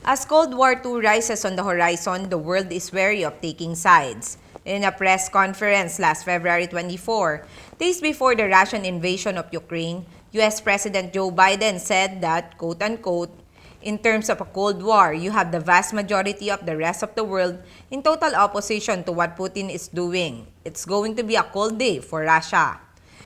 As Cold War II rises on the horizon, the world is wary of taking sides. In a press conference last February 24, days before the Russian invasion of Ukraine, U.S. President Joe Biden said that, quote-unquote, in terms of a Cold War, you have the vast majority of the rest of the world in total opposition to what Putin is doing. It's going to be a cold day for Russia.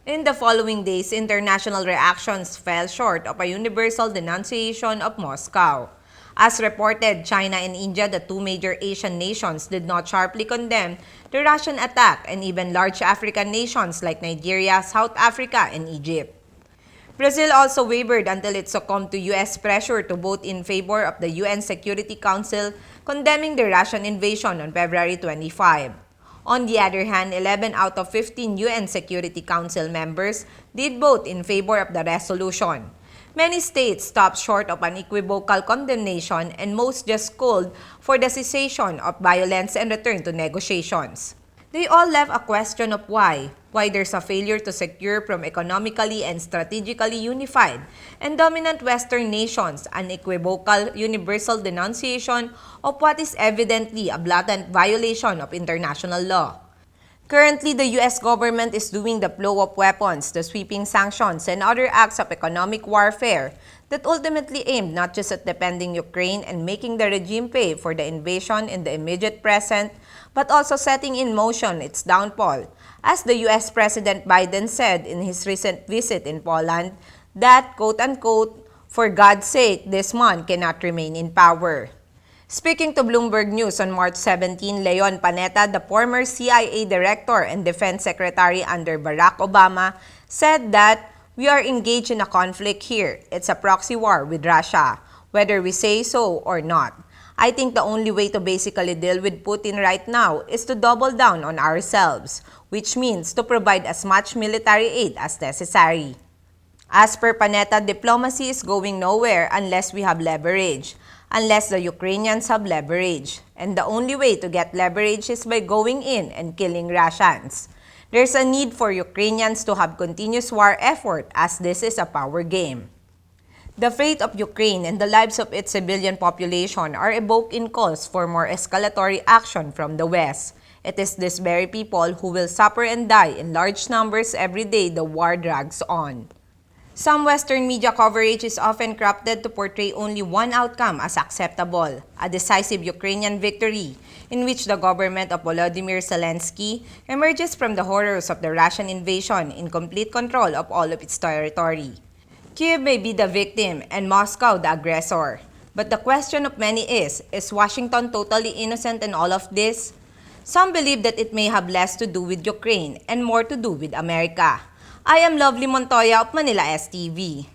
In the following days, international reactions fell short of a universal denunciation of Moscow. As reported, China and India, the two major Asian nations, did not sharply condemn the Russian attack, and even large African nations like Nigeria, South Africa, and Egypt. Brazil also wavered until it succumbed to U.S. pressure to vote in favor of the UN Security Council condemning the Russian invasion on February 25. On the other hand, 11 out of 15 UN Security Council members did vote in favor of the resolution. Many states stopped short of an equivocal condemnation, and most just called for the cessation of violence and return to negotiations. They all left a question of why there's a failure to secure from economically and strategically unified and dominant Western nations an equivocal universal denunciation of what is evidently a blatant violation of international law. Currently, the U.S. government is doing the flow of weapons, the sweeping sanctions, and other acts of economic warfare that ultimately aimed not just at defending Ukraine and making the regime pay for the invasion in the immediate present, but also setting in motion its downfall, as the U.S. President Biden said in his recent visit in Poland that, quote-unquote, for God's sake, this man cannot remain in power. Speaking to Bloomberg News on March 17, Leon Panetta, the former CIA director and defense secretary under Barack Obama, said that we are engaged in a conflict here. It's a proxy war with Russia, whether we say so or not. I think the only way to basically deal with Putin right now is to double down on ourselves, which means to provide as much military aid as necessary. As per Panetta, diplomacy is going nowhere unless we have leverage, unless the Ukrainians have leverage. And the only way to get leverage is by going in and killing Russians. There's a need for Ukrainians to have continuous war effort, as this is a power game. The fate of Ukraine and the lives of its civilian population are evoking calls for more escalatory action from the West. It is these very people who will suffer and die in large numbers every day the war drags on. Some Western media coverage is often crafted to portray only one outcome as acceptable, a decisive Ukrainian victory, in which the government of Volodymyr Zelensky emerges from the horrors of the Russian invasion in complete control of all of its territory. Kiev may be the victim and Moscow the aggressor. But the question of many is Washington totally innocent in all of this? Some believe that it may have less to do with Ukraine and more to do with America. I am Lovely Montoya of Manila STV.